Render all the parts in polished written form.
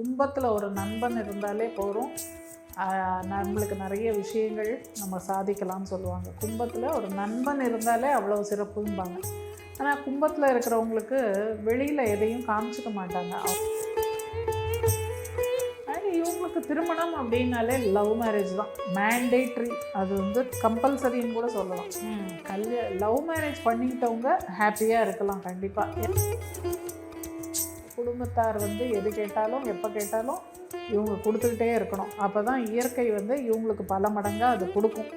கும்பத்தில் ஒரு நண்பன் இருந்தாலே போதும், நம்மளுக்கு நிறைய விஷயங்கள் நம்ம சாதிக்கலாம்னு சொல்லுவாங்க. கும்பத்தில் ஒரு நண்பன் இருந்தாலே அவ்வளோ சிறப்பும்பாங்க. ஆனால் கும்பத்தில் இருக்கிறவங்களுக்கு வெளியில் எதையும் காமிச்சிக்க மாட்டாங்க. இவங்களுக்கு திருமணம் அப்படின்னாலே லவ் மேரேஜ் தான் மேண்டேட்ரி, அது கம்பல்சரின்னு கூட சொல்லலாம். லவ் மேரேஜ் பண்ணிக்கிட்டவங்க ஹாப்பியாக இருக்கலாம் கண்டிப்பாக. குடும்பத்தார் எது கேட்டாலும் எப்போ கேட்டாலும் இவங்க கொடுத்துக்கிட்டே இருக்கணும். அப்போ தான் இயற்கை இவங்களுக்கு பல மடங்காக அது கொடுக்கும்.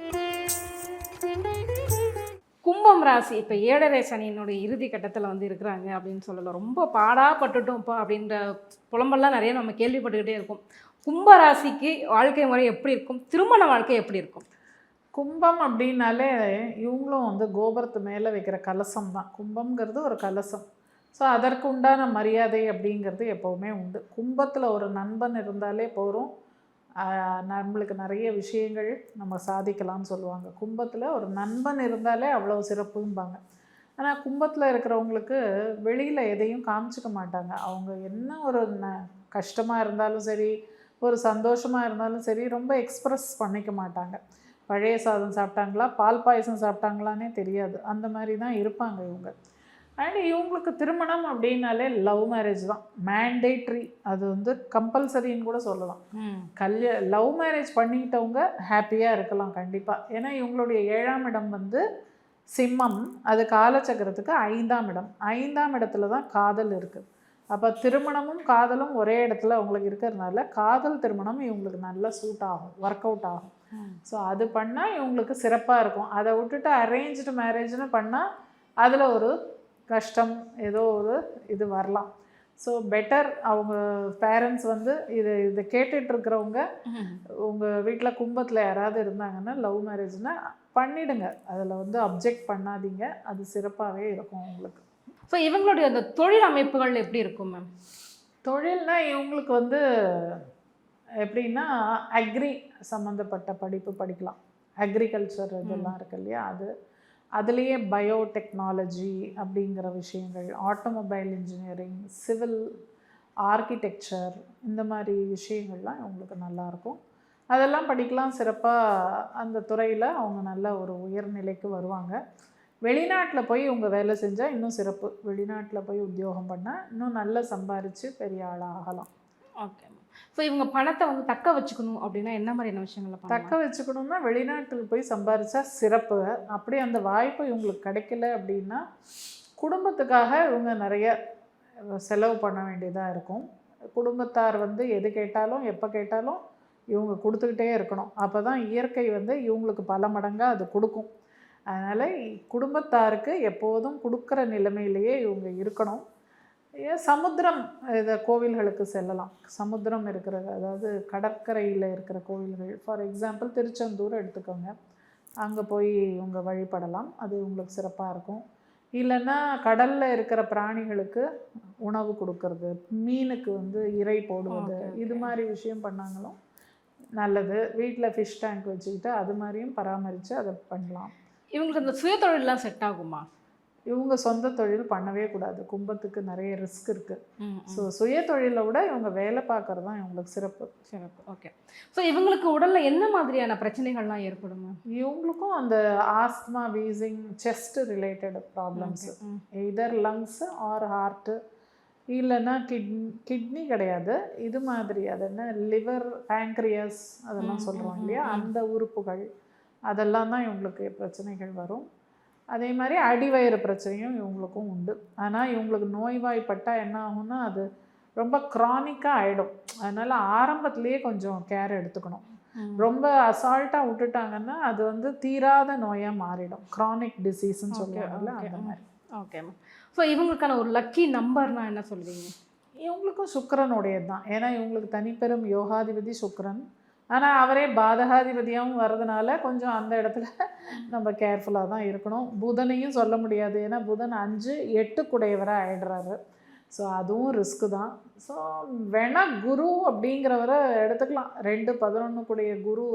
கும்பம் ராசி இப்போ 7.5 சனியினுடைய இறுதி கட்டத்தில் இருக்கிறாங்க அப்படின்னு சொல்லலாம். ரொம்ப பாடாப்பட்டுட்டோம்ப்பா அப்படின்ற புலம்பெல்லாம் நிறைய நம்ம கேள்விப்பட்டுக்கிட்டே இருக்கோம். கும்ப ராசிக்கு வாழ்க்கை முறை எப்படி இருக்கும்? திருமண வாழ்க்கை எப்படி இருக்கும்? கும்பம் அப்படின்னாலே இவங்களும் கோபுரத்து மேலே வைக்கிற கலசம் தான். கும்பம்ங்கிறது ஒரு கலசம். ஸோ அதற்கு உண்டான மரியாதை அப்படிங்கிறது எப்போவுமே உண்டு. கும்பத்தில் ஒரு நண்பன் இருந்தாலே போதும், நம்மளுக்கு நிறைய விஷயங்கள் நம்ம சாதிக்கலாம்னு சொல்லுவாங்க. கும்பத்தில் ஒரு நண்பன் இருந்தாலே அவ்வளோ சிறப்பும்பாங்க. ஆனால் கும்பத்தில் இருக்கிறவங்களுக்கு வெளியில் எதையும் காமிச்சிக்க மாட்டாங்க. அவங்க என்ன ஒரு கஷ்டமாக இருந்தாலும் சரி, ஒரு சந்தோஷமாக இருந்தாலும் சரி, ரொம்ப எக்ஸ்ப்ரெஸ் பண்ணிக்க மாட்டாங்க. பழைய சாதம் சாப்பிட்டாங்களா, பால் பாயசம் சாப்பிட்டாங்களானே தெரியாது. அந்த மாதிரி தான் இருப்பாங்க இவங்க. அண்ட் இவங்களுக்கு திருமணம் அப்படின்னாலே லவ் மேரேஜ் தான் மேண்டேட்ரி, அது கம்பல்சரின்னு கூட சொல்லலாம். லவ் மேரேஜ் பண்ணிக்கிட்டவங்க ஹாப்பியாக இருக்கலாம் கண்டிப்பாக. ஏன்னா இவங்களுடைய 7ஆம் இடம் சிம்மம், அது காலச்சக்கரத்துக்கு 5ஆம் இடம். 5ஆம் இடத்துல தான் காதல் இருக்குது. அப்போ திருமணமும் காதலும் ஒரே இடத்துல அவங்களுக்கு இருக்கிறதுனால காதல் திருமணம் இவங்களுக்கு நல்லா சூட் ஆகும், ஒர்க் அவுட் ஆகும். ஸோ அது பண்ணால் இவங்களுக்கு சிறப்பாக இருக்கும். அதை விட்டுட்டு அரேஞ்ச்டு மேரேஜ்னு பண்ணால் அதில் ஒரு கஷ்டம், ஏதோ ஒரு இது வரலாம். ஸோ பெட்டர் அவங்க பேரண்ட்ஸ் இதை கேட்டுட்ருக்கிறவங்க உங்கள் வீட்டில் கும்பத்தில் யாராவது இருந்தாங்கன்னா லவ் மேரேஜ்னால் பண்ணிவிடுங்க. அதில் அப்ஜெக்ட் பண்ணாதீங்க. அது சிறப்பாகவே இருக்கும் உங்களுக்கு. ஸோ இவங்களுடைய அந்த தொழில் அமைப்புகள் எப்படி இருக்கும் மேம்? தொழில்னால் இவங்களுக்கு எப்படின்னா அக்ரி சம்மந்தப்பட்ட படிப்பு படிக்கலாம். அக்ரிகல்ச்சர் இதெல்லாம் இருக்கு இல்லையா, அதுலேயே பயோடெக்னாலஜி அப்படிங்கிற விஷயங்கள், ஆட்டோமொபைல் இன்ஜினியரிங், சிவில், ஆர்கிடெக்சர், இந்த மாதிரி விஷயங்கள்லாம் இவங்களுக்கு நல்லாயிருக்கும். அதெல்லாம் படிக்கலாம். சிறப்பாக அந்த துறையில் அவங்க நல்ல ஒரு உயர்நிலைக்கு வருவாங்க. வெளிநாட்டில் போய் இவங்க வேலை செஞ்சால் இன்னும் சிறப்பு. வெளிநாட்டில் போய் உத்தியோகம் பண்ணால் இன்னும் நல்லா சம்பாரித்து பெரிய ஆளாக ஆகலாம். ஓகே. ஸோ இவங்க பணத்தை தக்க வச்சுக்கணும் அப்படின்னா என்ன மாதிரியான விஷயங்களை தக்க வச்சுக்கணும்னா வெளிநாட்டுக்கு போய் சம்பாரித்தா சிறப்பு. அப்படி அந்த வாய்ப்பு இவங்களுக்கு கிடைக்கல அப்படின்னா குடும்பத்துக்காக இவங்க நிறைய செலவு பண்ண வேண்டியதாக இருக்கும். குடும்பத்தார் எது கேட்டாலும் எப்போ கேட்டாலும் இவங்க கொடுத்துக்கிட்டே இருக்கணும். அப்போ தான் இயற்கை இவங்களுக்கு பல மடங்காக அது கொடுக்கும். அதனால் குடும்பத்தாருக்கு எப்போதும் கொடுக்குற நிலைமையிலேயே இவங்க இருக்கணும். சமுத்திரம், இதை கோவில்களுக்கு செல்லலாம். சமுத்திரம் இருக்கிற, அதாவது கடற்கரையில் இருக்கிற கோவில்கள், ஃபார் எக்ஸாம்பிள் திருச்செந்தூர் எடுத்துக்கோங்க. அங்கே போய் இவங்க வழிபடலாம். அது உங்களுக்கு சிறப்பாக இருக்கும். இல்லைன்னா கடலில் இருக்கிற பிராணிகளுக்கு உணவு கொடுக்கறது, மீனுக்கு இறை போடுவது, இது மாதிரி விஷயம் பண்ணாங்களும் நல்லது. வீட்டில் ஃபிஷ் டேங்க் வச்சுக்கிட்டு அது மாதிரியும் பராமரித்து அதை பண்ணலாம். இவங்களுக்கு அந்த சுய தொழிலெலாம் செட் ஆகுமா? இவங்க சொந்த தொழில் பண்ணவே கூடாது. கும்பத்துக்கு நிறைய ரிஸ்க் இருக்குது. ஸோ சுய தொழிலை விட இவங்க வேலை பார்க்குறது தான் இவங்களுக்கு சிறப்பு. ஓகே. ஸோ இவங்களுக்கு உடலில் என்ன மாதிரியான பிரச்சனைகள்லாம் ஏற்படும்? இவங்களுக்கும் அந்த asthma, wheezing, chest related problems, either lungs or heart, இல்லைன்னா கிட்னி கிடையாது, இது மாதிரி அது என்ன லிவர், பேங்க்ரியஸ் அதெல்லாம் சொல்கிறோம் இல்லையா, அந்த உறுப்புகள் அதெல்லாம் தான் இவங்களுக்கு பிரச்சனைகள் வரும். அதே மாதிரி அடிவயிறு பிரச்சனையும் இவங்களுக்கும் உண்டு. ஆனால் இவங்களுக்கு நோய்வாய்ப்பட்டால் என்ன ஆகும்னா அது ரொம்ப க்ரானிக்காக ஆகிடும். அதனால் ஆரம்பத்துலேயே கொஞ்சம் கேர் எடுத்துக்கணும். ரொம்ப அசால்ட்டாக விட்டுட்டாங்கன்னா அது தீராத நோயாக மாறிடும். க்ரானிக் டிசீஸ்ன்னு சொல்லுவாங்கல்ல, அந்த மாதிரி. Okay ma'am. ஸோ இவங்களுக்கான ஒரு லக்கி நம்பர்னால் என்ன சொல்லுவீங்க? இவங்களுக்கும் சுக்கிரனுடையது தான். ஏன்னா இவங்களுக்கு தனிப்பெரும் யோகாதிபதி சுக்கிரன். ஆனால் அவரே பாதகாதிபதியாகவும் வர்றதுனால கொஞ்சம் அந்த இடத்துல நம்ம கேர்ஃபுல்லாக தான் இருக்கணும். புதனையும் சொல்ல முடியாது. ஏன்னா புதன் 5, 8 குடையவராக ஆகிடுறாரு. ஸோ அதுவும் ரிஸ்க்கு தான். ஸோ வேணால் குரு அப்படிங்கிறவரை எடுத்துக்கலாம். 2, 11 குடைய குரு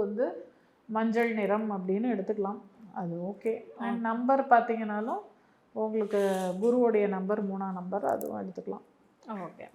மஞ்சள் நிறம் அப்படின்னு எடுத்துக்கலாம். அது ஓகே. அண்ட் நம்பர் பார்த்தீங்கன்னாலும் உங்களுக்கு குருவுடைய நம்பர் 3ஆம் நம்பர், அதுவும் எடுத்துக்கலாம். ஓகே.